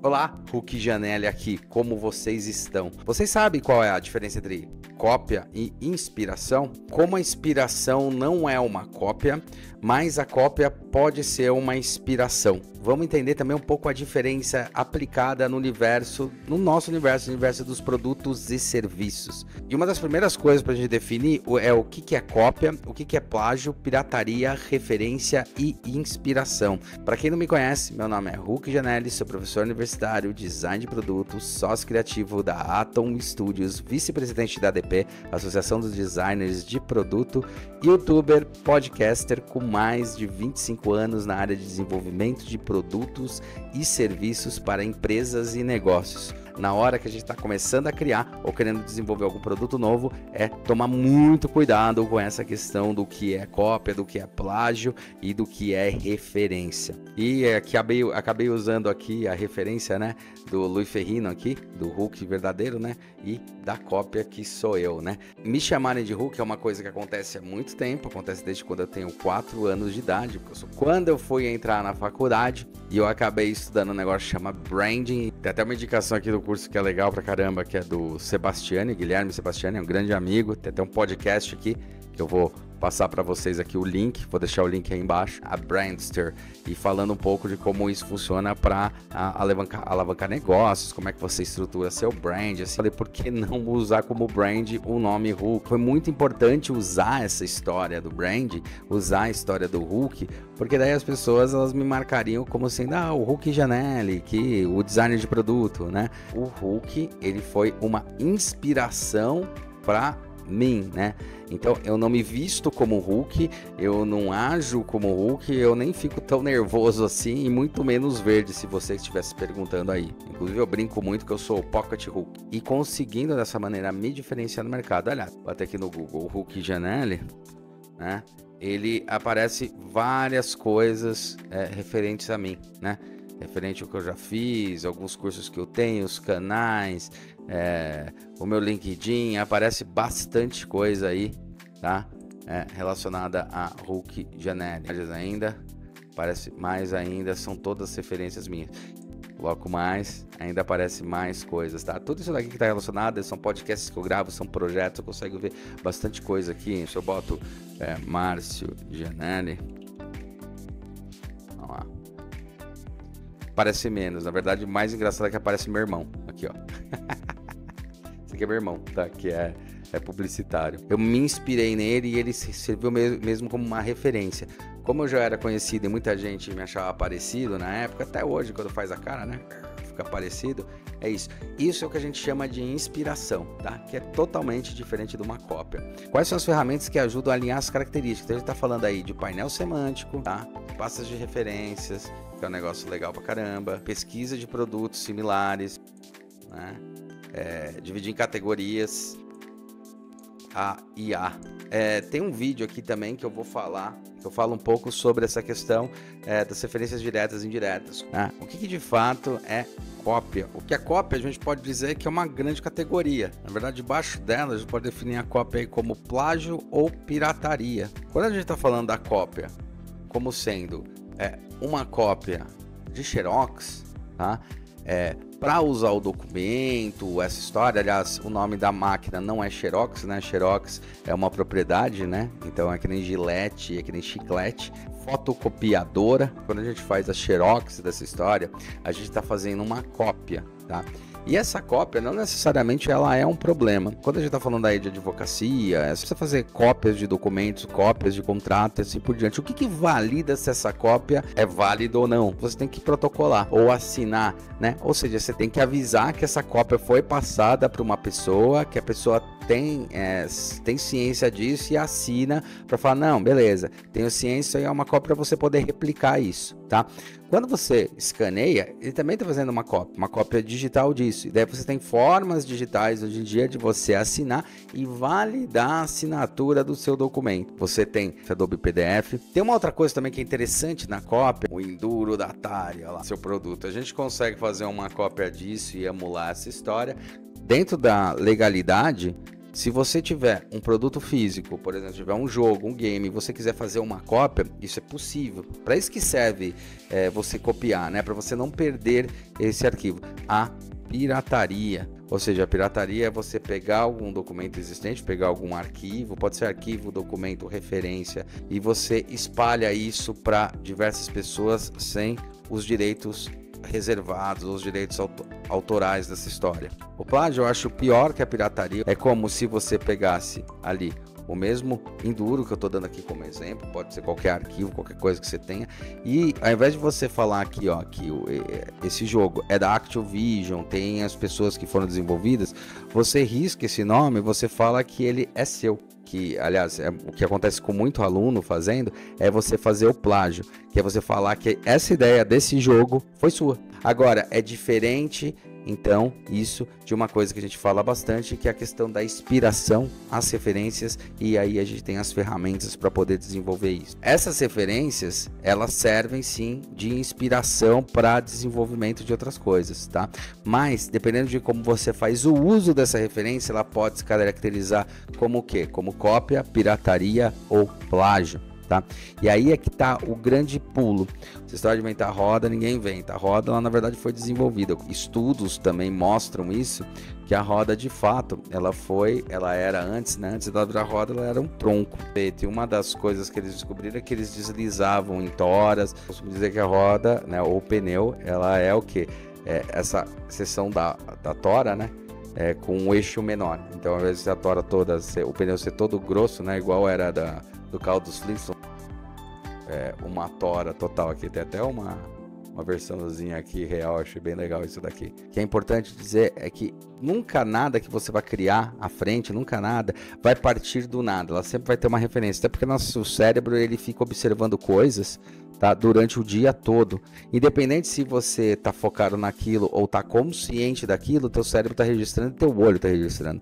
Olá, Huck Janelli aqui, como vocês estão? Vocês sabem qual é a diferença entre cópia e inspiração? Como a inspiração não é uma cópia, mas a cópia pode ser uma inspiração. Vamos entender também um pouco a diferença aplicada no nosso universo dos produtos e serviços. E uma das primeiras coisas para a gente definir é o que é cópia, o que é plágio, pirataria, referência e inspiração. Para quem não me conhece, meu nome é Huck Janelli, sou professor universitário, design de produtos, sócio criativo da Atom Studios, vice-presidente da ADP, Associação dos Designers de Produto, youtuber, podcaster com mais de 25 anos na área de desenvolvimento de produtos e serviços para empresas e negócios. Na hora que a gente está começando a criar ou querendo desenvolver algum produto novo, é tomar muito cuidado com essa questão do que é cópia, do que é plágio e do que é referência. E acabei usando aqui a referência, né, do Luiz Ferrino aqui, do Huck verdadeiro, né, e da cópia que sou eu, né. Me chamarem de Huck é uma coisa que acontece há muito tempo, acontece desde quando eu tenho 4 anos de idade. Quando eu fui entrar na faculdade e eu acabei estudando um negócio que chama branding, tem até uma indicação aqui do curso que é legal pra caramba, que é do Guilherme Sebastiani, é um grande amigo, tem até um podcast aqui que eu vou passar para vocês aqui o link, vou deixar o link aí embaixo, a Brandster, e falando um pouco de como isso funciona para alavancar negócios, como é que você estrutura seu brand, assim. Falei, por que não usar como brand o nome Huck? Foi muito importante usar essa história do brand, usar a história do Huck, porque daí as pessoas elas me marcariam como sendo, o Huck Janelli, que o designer de produto, né? O Huck, ele foi uma inspiração para mim, né? Então eu não me visto como Huck, eu não ajo como Huck, eu nem fico tão nervoso assim e muito menos verde, se você estivesse perguntando aí. Inclusive eu brinco muito que eu sou o Pocket Huck e conseguindo dessa maneira me diferenciar no mercado. Olha, até aqui no Google Huck Janelli, né? Ele aparece várias coisas referentes a mim, né? Referente ao que eu já fiz, alguns cursos que eu tenho, os canais, o meu LinkedIn, aparece bastante coisa aí, tá? Relacionada a Huck Janelli. Ainda, aparece mais ainda, são todas referências minhas. Coloco mais, ainda aparece mais coisas, tá? Tudo isso daqui que tá relacionado, são podcasts que eu gravo, são projetos, eu consigo ver bastante coisa aqui. Se eu boto Márcio Janelli, vamos lá. Aparece menos, na verdade o mais engraçado é que aparece meu irmão, aqui ó. Esse aqui é meu irmão, tá? Que é publicitário. Eu me inspirei nele e ele serviu mesmo como uma referência. Como eu já era conhecido e muita gente me achava parecido na época, até hoje quando faz a cara, né? Fica parecido, é isso. Isso é o que a gente chama de inspiração, tá? Que é totalmente diferente de uma cópia. Quais são as ferramentas que ajudam a alinhar as características? Então a gente tá falando aí de painel semântico, tá? Pastas de referências, que é um negócio legal pra caramba. Pesquisa de produtos similares, né? Dividir em categorias A e A. Tem um vídeo aqui também que eu vou falar, que eu falo um pouco sobre essa questão das referências diretas e indiretas, né? O que de fato é cópia? O que é cópia a gente pode dizer que é uma grande categoria. Na verdade, debaixo dela a gente pode definir a cópia aí como plágio ou pirataria. Quando a gente está falando da cópia como sendo uma cópia de Xerox, tá? Para usar o documento, essa história, aliás, o nome da máquina não é Xerox, né? Xerox é uma propriedade, né? Então é que nem Gillette, é que nem chiclete. Fotocopiadora, quando a gente faz a Xerox dessa história, a gente está fazendo uma cópia, tá? E essa cópia, não necessariamente ela é um problema. Quando a gente está falando aí de advocacia, se você fazer cópias de documentos, cópias de contratos e assim por diante, o que valida se essa cópia é válida ou não? Você tem que protocolar ou assinar, né? Ou seja, você tem que avisar que essa cópia foi passada para uma pessoa, que a pessoa tem ciência disso e assina para falar, não, beleza, tenho ciência e é uma cópia para você poder replicar isso, tá? Quando você escaneia, ele também está fazendo uma cópia digital disso. E daí você tem formas digitais hoje em dia de você assinar e validar a assinatura do seu documento. Você tem Adobe PDF. Tem uma outra coisa também que é interessante na cópia, o Enduro da Atari, olha lá, seu produto. A gente consegue fazer uma cópia disso e emular essa história. Dentro da legalidade, Se você tiver um produto físico, por exemplo, tiver um jogo, um game, e você quiser fazer uma cópia, isso é possível. Para isso que serve você copiar, né? Para você não perder esse arquivo. A pirataria, ou seja, a pirataria é você pegar algum documento existente, pegar algum arquivo, pode ser arquivo, documento, referência, e você espalha isso para diversas pessoas sem os direitos reservados, os direitos autorais dessa história. O plágio eu acho pior que a pirataria. É como se você pegasse ali o mesmo Enduro que eu estou dando aqui como exemplo, pode ser qualquer arquivo, qualquer coisa que você tenha, e ao invés de você falar aqui, ó, que esse jogo é da Activision, tem as pessoas que foram desenvolvidas, você risca esse nome, você fala que ele é seu. Que, aliás, o que acontece com muito aluno fazendo é você fazer o plágio, que é você falar que essa ideia desse jogo foi sua. Agora, é diferente, então, isso de uma coisa que a gente fala bastante, que é a questão da inspiração, as referências, e aí a gente tem as ferramentas para poder desenvolver isso. Essas referências, elas servem sim de inspiração para desenvolvimento de outras coisas, tá? Mas, dependendo de como você faz o uso dessa referência, ela pode se caracterizar como o quê? Como cópia, pirataria ou plágio. Tá? E aí é que tá o grande pulo. Você está de inventar roda, ninguém inventa. A roda, ela, na verdade, foi desenvolvida. Estudos também mostram isso, que a roda, de fato, ela era antes, né? Antes dela virar roda, ela era um tronco. E uma das coisas que eles descobriram é que eles deslizavam em toras. Eu costumo dizer que a roda, né, ou o pneu, ela é o quê? É essa seção da tora, né? Com um eixo menor. Então, ao invés de a tora toda, o pneu ser todo grosso, né? Igual era do carro dos Flintstones, uma tora total aqui, tem até uma versãozinha aqui real, achei bem legal isso daqui. O que é importante dizer é que nunca nada que você vai criar à frente, nunca nada vai partir do nada, ela sempre vai ter uma referência, até porque nosso cérebro ele fica observando coisas, tá, durante o dia todo, independente se você tá focado naquilo ou tá consciente daquilo, teu cérebro tá registrando e teu olho tá registrando.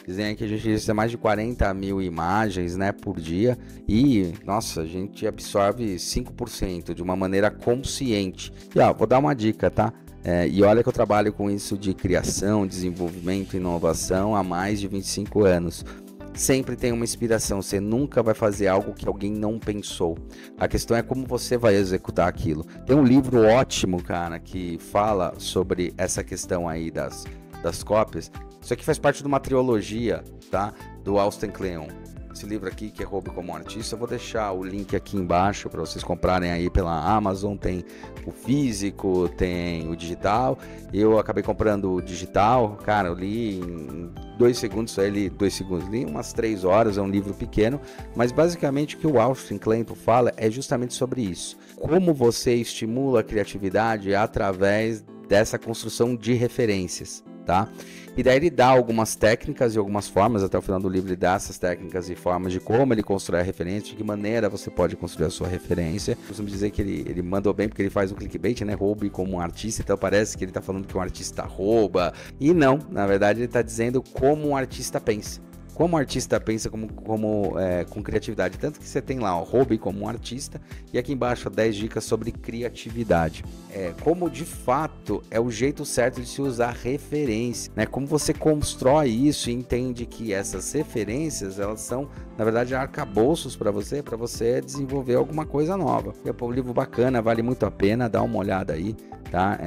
Dizem que a gente registra mais de 40 mil imagens, né, por dia e, nossa, a gente absorve 5% de uma maneira consciente. E ó, vou dar uma dica, tá? E olha que eu trabalho com isso de criação, desenvolvimento e inovação há mais de 25 anos. Sempre tem uma inspiração, você nunca vai fazer algo que alguém não pensou. A questão é como você vai executar aquilo. Tem um livro ótimo, cara, que fala sobre essa questão aí das cópias. Isso aqui faz parte de uma trilogia, tá? Do Austin Kleon. Esse livro aqui, que é Roube como Artista, eu vou deixar o link aqui embaixo para vocês comprarem aí pela Amazon. Tem o físico, tem o digital. Eu acabei comprando o digital, cara, eu li em 2 segundos, li umas 3 horas, é um livro pequeno, mas basicamente o que o Austin Kleon fala é justamente sobre isso. Como você estimula a criatividade através dessa construção de referências, tá? E daí ele dá algumas técnicas e algumas formas, até o final do livro ele dá essas técnicas e formas de como ele constrói a referência, de que maneira você pode construir a sua referência. Eu costumo dizer que ele mandou bem porque ele faz um clickbait, né? Roube como um artista, então parece que ele tá falando que um artista rouba. E não, na verdade ele tá dizendo como um artista pensa. Como o artista pensa com criatividade. Tanto que você tem lá, ó, Roube como um artista, e aqui embaixo 10 dicas sobre criatividade. Como de fato é o jeito certo de se usar referência, né? Como você constrói isso e entende que essas referências, elas são, na verdade, arcabouços para você desenvolver alguma coisa nova. É um livro bacana, vale muito a pena, dá uma olhada aí, tá?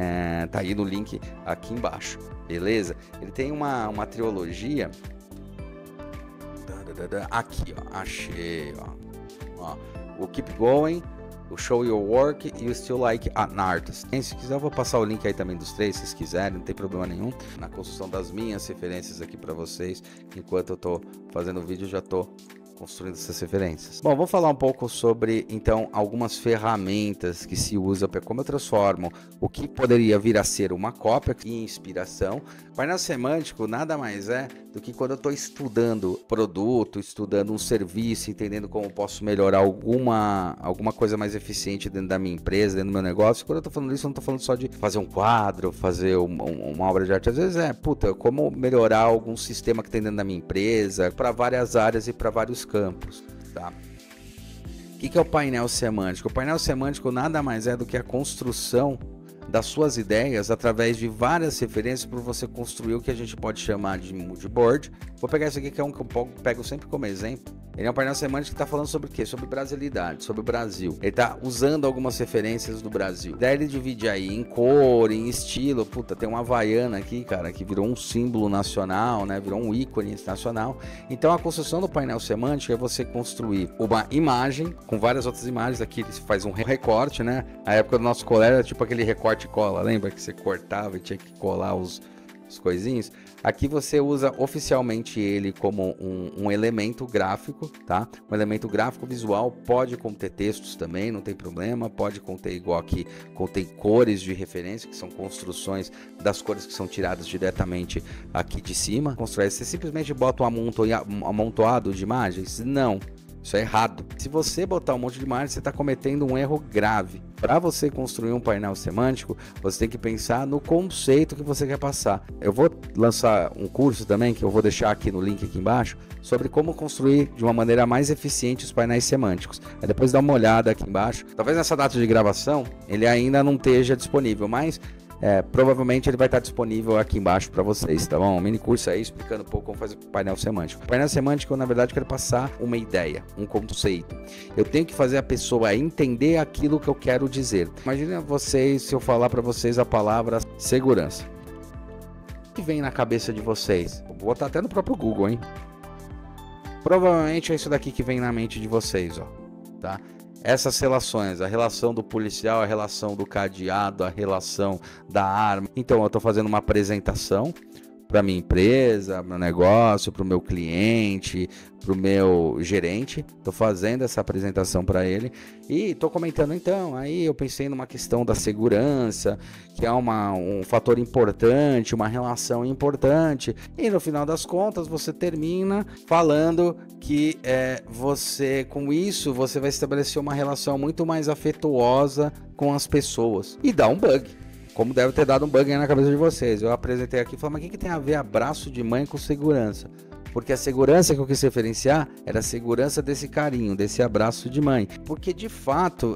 Tá aí no link aqui embaixo, beleza? Ele tem uma trilogia. Aqui, ó, achei, ó, o Keep Going, o Show Your Work e o Still Like an Artist. Se quiser eu vou passar o link aí também dos 3, se vocês quiserem, não tem problema nenhum. Na construção das minhas referências aqui para vocês, enquanto eu tô fazendo o vídeo, eu já tô construindo essas referências. Bom, vou falar um pouco sobre, então, algumas ferramentas que se usa para como eu transformo o que poderia vir a ser uma cópia e inspiração. Painel semântico nada mais é do que quando eu estou estudando produto, estudando um serviço, entendendo como posso melhorar alguma coisa mais eficiente dentro da minha empresa, dentro do meu negócio. Quando eu estou falando isso, eu não estou falando só de fazer um quadro, fazer uma obra de arte. Às vezes como melhorar algum sistema que tem dentro da minha empresa, para várias áreas e para vários campos, tá? O que é o painel semântico? O painel semântico nada mais é do que a construção das suas ideias através de várias referências para você construir o que a gente pode chamar de mood board. Vou pegar esse aqui que é um que eu pego sempre como exemplo. Ele é um painel semântico que está falando sobre o quê? Sobre brasilidade, sobre o Brasil. Ele está usando algumas referências do Brasil. Daí ele divide aí em cor, em estilo. Puta, tem uma Havaiana aqui, cara, que virou um símbolo nacional, né? Virou um ícone nacional. Então a construção do painel semântico é você construir uma imagem com várias outras imagens. Aqui ele faz um recorte, né? A época do nosso colégio era tipo aquele recorte e cola. Lembra que você cortava e tinha que colar os coisinhos? Aqui você usa oficialmente ele como um elemento gráfico, tá? Um elemento gráfico visual, pode conter textos também, não tem problema, pode conter igual aqui, contém cores de referência, que são construções das cores que são tiradas diretamente aqui de cima. Você simplesmente bota um amontoado de imagens? Não. Isso é errado. Se você botar um monte de imagens, você está cometendo um erro grave. Para você construir um painel semântico, você tem que pensar no conceito que você quer passar. Eu vou lançar um curso também, que eu vou deixar aqui no link aqui embaixo, sobre como construir de uma maneira mais eficiente os painéis semânticos. Aí depois dá uma olhada aqui embaixo. Talvez nessa data de gravação, ele ainda não esteja disponível, mas provavelmente ele vai estar disponível aqui embaixo para vocês, tá bom? Um mini curso aí explicando um pouco como fazer o painel semântico. O painel semântico, eu, na verdade, quero passar uma ideia, um conceito. Eu tenho que fazer a pessoa entender aquilo que eu quero dizer. Imagina vocês, se eu falar para vocês a palavra segurança. O que vem na cabeça de vocês? Vou botar até no próprio Google, hein? Provavelmente é isso daqui que vem na mente de vocês, ó, tá? Essas relações, a relação do policial, a relação do cadeado, a relação da arma. Então, eu estou fazendo uma apresentação para minha empresa, meu negócio, para o meu cliente, para o meu gerente. Estou fazendo essa apresentação para ele e estou comentando. Então, aí eu pensei numa questão da segurança, que é um fator importante, uma relação importante. E no final das contas, você termina falando que você, com isso, você vai estabelecer uma relação muito mais afetuosa com as pessoas. E dá um bug. Como deve ter dado um bug aí na cabeça de vocês. Eu apresentei aqui e falei, mas o que tem a ver abraço de mãe com segurança? Porque a segurança que eu quis referenciar era a segurança desse carinho, desse abraço de mãe. Porque, de fato,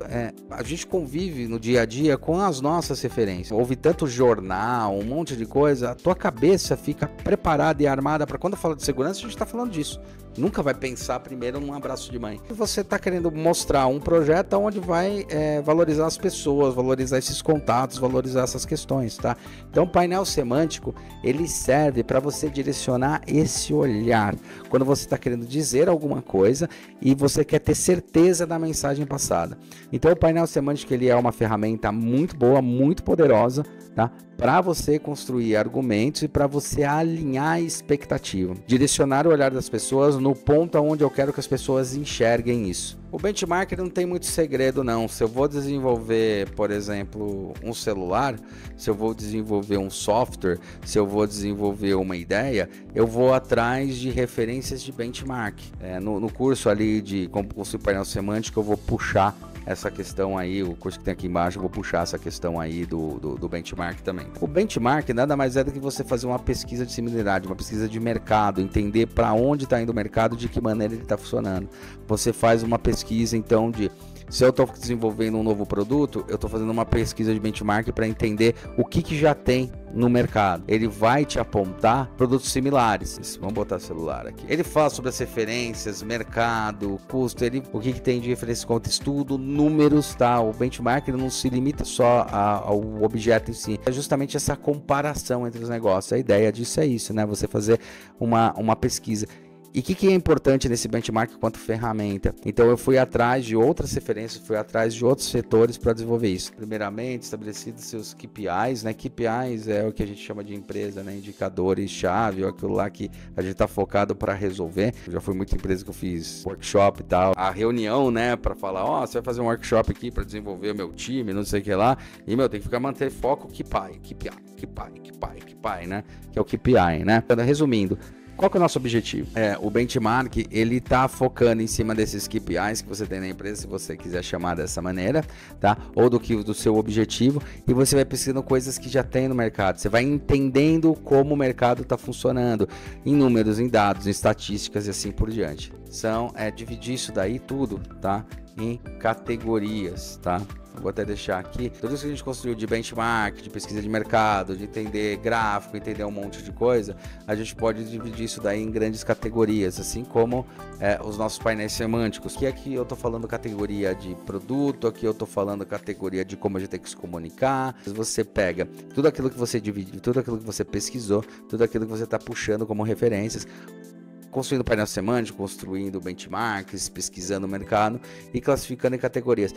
a gente convive no dia a dia com as nossas referências. Houve tanto jornal, um monte de coisa, a tua cabeça fica preparada e armada para quando eu falo de segurança, a gente está falando disso. Nunca vai pensar primeiro num abraço de mãe. Você está querendo mostrar um projeto onde vai valorizar as pessoas, valorizar esses contatos, valorizar essas questões, tá? Então, o painel semântico, ele serve para você direcionar esse olhar. Quando você está querendo dizer alguma coisa e você quer ter certeza da mensagem passada. Então, o painel semântico, ele é uma ferramenta muito boa, muito poderosa, tá? Para você construir argumentos e para você alinhar a expectativa. Direcionar o olhar das pessoas no ponto onde eu quero que as pessoas enxerguem isso. O benchmark não tem muito segredo não. Se eu vou desenvolver, por exemplo, um celular, se eu vou desenvolver um software, se eu vou desenvolver uma ideia, eu vou atrás de referências de benchmark. No curso ali de como construir painel semântico, eu vou puxar essa questão aí, o curso que tem aqui embaixo, eu vou puxar essa questão aí do benchmark também. O benchmark nada mais é do que você fazer uma pesquisa de similaridade, uma pesquisa de mercado, entender para onde está indo o mercado, de que maneira ele está funcionando. Você faz uma pesquisa, então, se eu estou desenvolvendo um novo produto, eu estou fazendo uma pesquisa de benchmark para entender o que já tem no mercado. Ele vai te apontar produtos similares. Vamos botar celular aqui. Ele fala sobre as referências, mercado, custo, o que tem de referência, conta, estudo, números, tá? O benchmark ele não se limita só ao objeto em si. É justamente essa comparação entre os negócios. A ideia disso é isso, né? Você fazer uma pesquisa. E o que é importante nesse benchmark quanto ferramenta? Então eu fui atrás de outras referências, fui atrás de outros setores para desenvolver isso. Primeiramente, estabelecidos seus KPIs, né? KPIs é o que a gente chama de empresa, né? Indicadores-chave, aquilo lá que a gente está focado para resolver. Eu já fui muita empresa que eu fiz workshop e tal. A reunião, né? Para falar, você vai fazer um workshop aqui para desenvolver o meu time, não sei o que lá. E, tem que manter foco KPI, né? Que é o KPI, né? Então, resumindo, qual que é o nosso objetivo? O benchmark, ele tá focando em cima desses KPIs que você tem na empresa, se você quiser chamar dessa maneira, tá? Ou do seu objetivo, e você vai pesquisando coisas que já tem no mercado. Você vai entendendo como o mercado está funcionando, em números, em dados, em estatísticas e assim por diante. Dividir isso daí tudo, tá? Em categorias, tá? vou até deixar aqui, tudo isso que a gente construiu de benchmark, de pesquisa de mercado, de entender gráfico, entender um monte de coisa, a gente pode dividir isso daí em grandes categorias, assim como os nossos painéis semânticos, que aqui eu tô falando categoria de produto, aqui eu tô falando categoria de como a gente tem que se comunicar. Você pega tudo aquilo que você divide, tudo aquilo que você pesquisou, tudo aquilo que você está puxando como referências, construindo painel semântico, construindo benchmarks, pesquisando o mercado e classificando em categorias.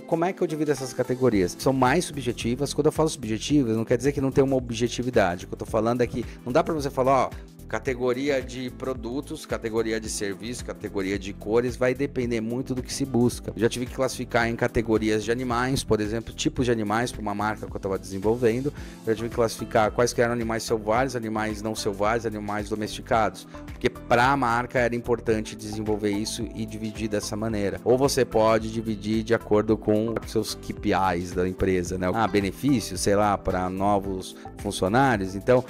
Como é que eu divido essas categorias? São mais subjetivas. Quando eu falo subjetivas, não quer dizer que não tem uma objetividade. O que eu estou falando é que não dá para você falar, ó, categoria de produtos, categoria de serviços, categoria de cores, vai depender muito do que se busca. Eu já tive que classificar em categorias de animais, por exemplo, tipos de animais para uma marca que eu estava desenvolvendo. Eu já tive que classificar quais que eram animais selvagens, animais não selvagens, animais domesticados, porque para a marca era importante desenvolver isso e dividir dessa maneira. Ou você pode dividir de acordo com os seus KPIs da empresa, né? Benefícios, sei lá, para novos funcionários. Então,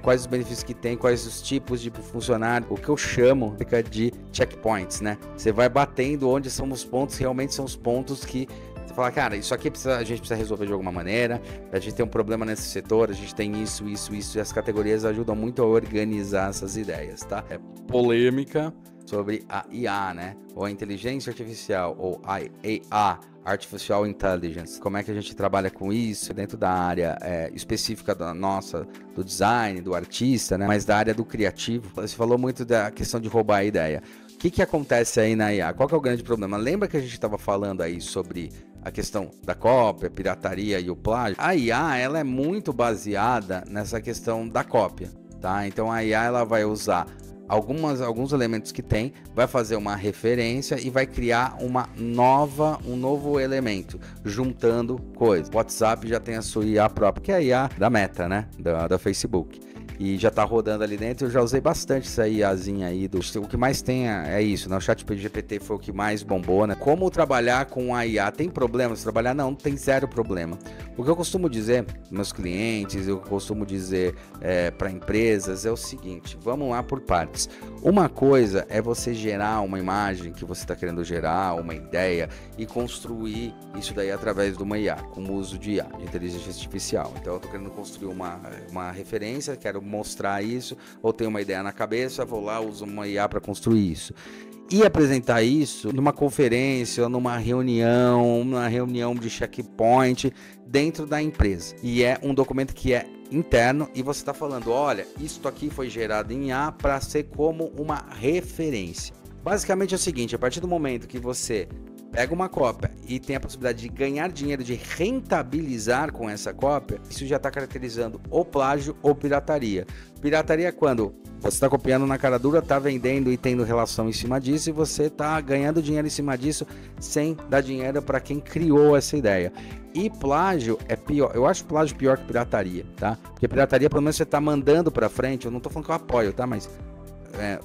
quais os benefícios que tem, quais os tipos de funcionário, o que eu chamo de checkpoints, né? Você vai batendo onde são os pontos, realmente são os pontos que você fala, cara, isso aqui a gente precisa resolver de alguma maneira, a gente tem um problema nesse setor, a gente tem isso, e as categorias ajudam muito a organizar essas ideias, tá? É polêmica sobre a IA, né? Ou a inteligência artificial, ou a AI, Artificial Intelligence. Como é que a gente trabalha com isso dentro da área específica da nossa, do design, do artista, né? Mas da área do criativo. Você falou muito da questão de roubar a ideia. O que acontece aí na IA? Qual que é o grande problema? Lembra que a gente estava falando aí sobre a questão da cópia, pirataria e o plágio? A IA, ela é muito baseada nessa questão da cópia, tá? Então a IA, ela vai usar alguns elementos que tem, vai fazer uma referência e vai criar um novo elemento, juntando coisas. O WhatsApp já tem a sua IA própria, que é a IA da Meta, né? Da Facebook. E já tá rodando ali dentro, eu já usei bastante essa IAzinha aí, o que mais tem é isso, né? O ChatGPT foi o que mais bombou, né? Como trabalhar com a IA? Tem problemas trabalhar? Não tem zero problema. O que eu costumo dizer para meus clientes, eu costumo dizer para empresas é o seguinte, vamos lá por partes. Uma coisa é você gerar uma imagem que você está querendo gerar, uma ideia, e construir isso daí através de uma IA, com o uso de IA, de inteligência artificial. Então eu estou querendo construir uma referência, quero mostrar isso, ou tenho uma ideia na cabeça, vou lá, uso uma IA para construir isso. E apresentar isso numa conferência ou numa reunião de checkpoint dentro da empresa. E é um documento que é interno e você está falando, olha, isso aqui foi gerado em IA para ser como uma referência. Basicamente é o seguinte, a partir do momento que você pega uma cópia e tem a possibilidade de ganhar dinheiro, de rentabilizar com essa cópia, isso já está caracterizando ou plágio ou pirataria. Pirataria é quando você está copiando na cara dura, está vendendo e tendo relação em cima disso, e você está ganhando dinheiro em cima disso sem dar dinheiro para quem criou essa ideia. E plágio é pior, eu acho plágio pior que pirataria, tá? Porque pirataria pelo menos você está mandando para frente, eu não estou falando que eu apoio, tá? Mas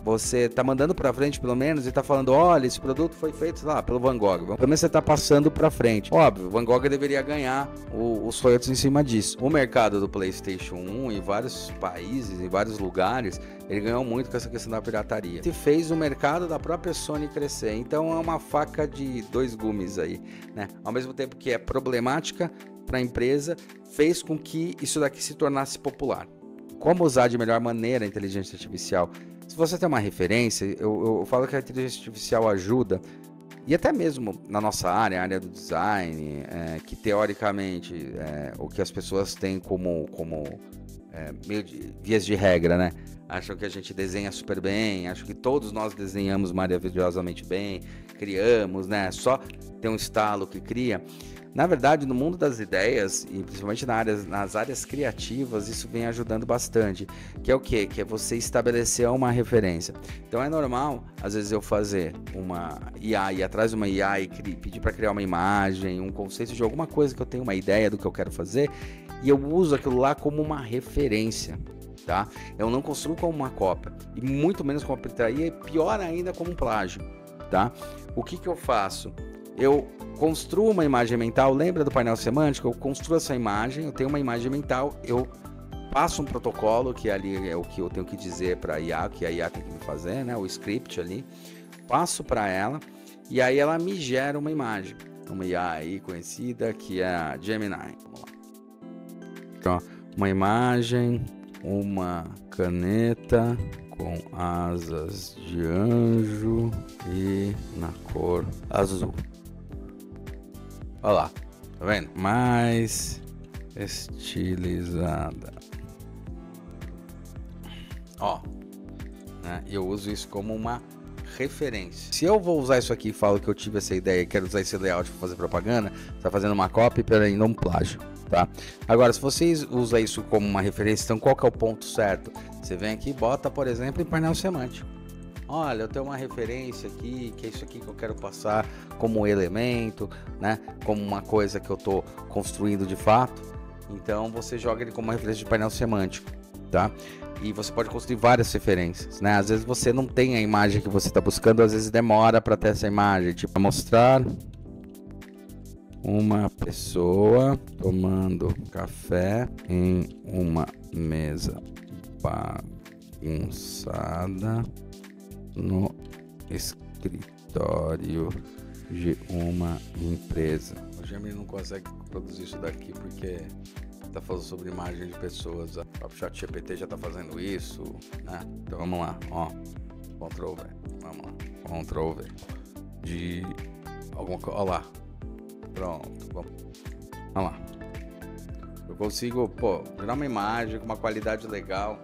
você tá mandando para frente pelo menos e tá falando, olha, esse produto foi feito, sei lá, pelo Van Gogh. Pelo menos você tá passando para frente. Óbvio, o Van Gogh deveria ganhar os royalties em cima disso. O mercado do PlayStation 1 em vários países, em vários lugares, ele ganhou muito com essa questão da pirataria. E fez o mercado da própria Sony crescer. Então é uma faca de dois gumes aí, né? Ao mesmo tempo que é problemática para a empresa, fez com que isso daqui se tornasse popular. Como usar de melhor maneira a inteligência artificial? Se você tem uma referência, eu falo que a inteligência artificial ajuda, e até mesmo na nossa área, a área do design, que teoricamente o que as pessoas têm como meio de vias de regra, né? Acham que a gente desenha super bem, acham que todos nós desenhamos maravilhosamente bem, criamos, né? Só tem um estalo que cria. Na verdade, no mundo das ideias, e principalmente nas áreas criativas, isso vem ajudando bastante. Que é o quê? Que é você estabelecer uma referência. Então é normal, às vezes, eu fazer uma IA, ir atrás de uma IA e pedir para criar uma imagem, um conceito de alguma coisa que eu tenho uma ideia do que eu quero fazer, e eu uso aquilo lá como uma referência. Tá? Eu não construo como uma cópia, e muito menos como uma pirataria, e pior ainda como um plágio. Tá? O que eu faço? Eu construo uma imagem mental, lembra do painel semântico? Eu construo essa imagem, eu tenho uma imagem mental, eu passo um protocolo, que ali é o que eu tenho que dizer para a IA, que a IA tem que me fazer, né? O script ali, passo para ela, e aí ela me gera uma imagem. uma IA aí conhecida, que é a Gemini. Vamos lá. Então, uma imagem, uma caneta com asas de anjo e na cor azul. Olha lá, tá vendo? Mais estilizada. Ó, né? Eu uso isso como uma referência. Se eu vou usar isso aqui e falo que eu tive essa ideia e quero usar esse layout para fazer propaganda, você tá fazendo uma cópia e ainda um plágio, tá? Agora, se vocês usam isso como uma referência, então qual que é o ponto certo? Você vem aqui e bota, por exemplo, em painel semântico. Olha, eu tenho uma referência aqui, que é isso aqui que eu quero passar como elemento, né? Como uma coisa que eu tô construindo de fato. Então você joga ele como uma referência de painel semântico, tá? E você pode construir várias referências, né? Às vezes você não tem a imagem que você está buscando, às vezes demora para ter essa imagem, tipo mostrar uma pessoa tomando café em uma mesa bagunçada no escritório de uma empresa. O Gemini não consegue produzir isso daqui porque tá falando sobre imagem de pessoas. O ChatGPT já tá fazendo isso, né? Então vamos lá, ó. Ctrl V. Vamos lá. Ctrl V. De alguma coisa. Ó lá. Pronto. Vamos lá. Eu consigo, gerar uma imagem com uma qualidade legal.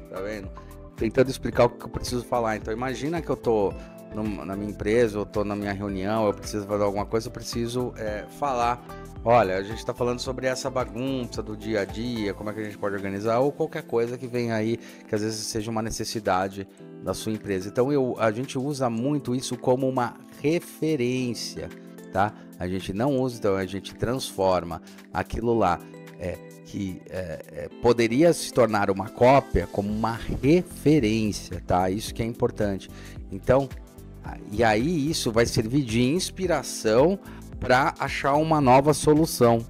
Tá vendo? Tentando explicar o que eu preciso falar. Então imagina que eu tô na minha empresa, eu tô na minha reunião, eu preciso fazer alguma coisa, eu preciso falar. Olha, a gente está falando sobre essa bagunça do dia a dia, como é que a gente pode organizar, ou qualquer coisa que venha aí, que às vezes seja uma necessidade da sua empresa. Então a gente usa muito isso como uma referência, tá? A gente não usa, então a gente transforma aquilo lá que poderia se tornar uma cópia como uma referência, tá? Isso que é importante. Então, e aí isso vai servir de inspiração para achar uma nova solução.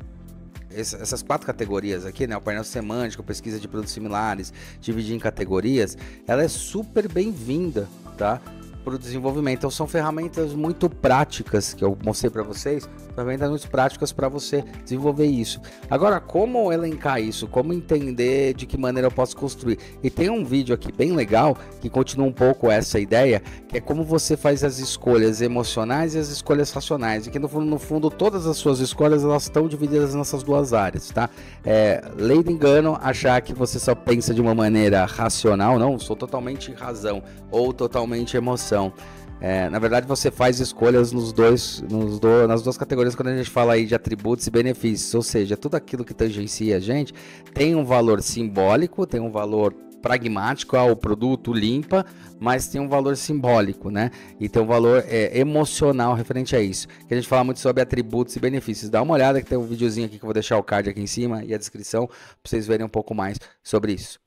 Essas 4 categorias aqui, né, o painel semântico, pesquisa de produtos similares, dividir em categorias, ela é super bem-vinda, tá, para o desenvolvimento. Então são ferramentas muito práticas que eu mostrei para vocês, ferramentas muito práticas para você desenvolver isso. Agora, como elencar isso? Como entender de que maneira eu posso construir? E tem um vídeo aqui bem legal que continua um pouco essa ideia, que é como você faz as escolhas emocionais e as escolhas racionais. E que no fundo todas as suas escolhas elas estão divididas nessas 2 áreas, tá? Lei do engano, achar que você só pensa de uma maneira racional, não, sou totalmente razão ou totalmente emoção. Na verdade você faz escolhas nas 2 categorias quando a gente fala aí de atributos e benefícios, ou seja, tudo aquilo que tangencia a gente tem um valor simbólico, tem um valor pragmático, o produto limpa, mas tem um valor simbólico, né? E tem um valor emocional referente a isso. Que a gente fala muito sobre atributos e benefícios. Dá uma olhada que tem um videozinho aqui que eu vou deixar o card aqui em cima e a descrição para vocês verem um pouco mais sobre isso.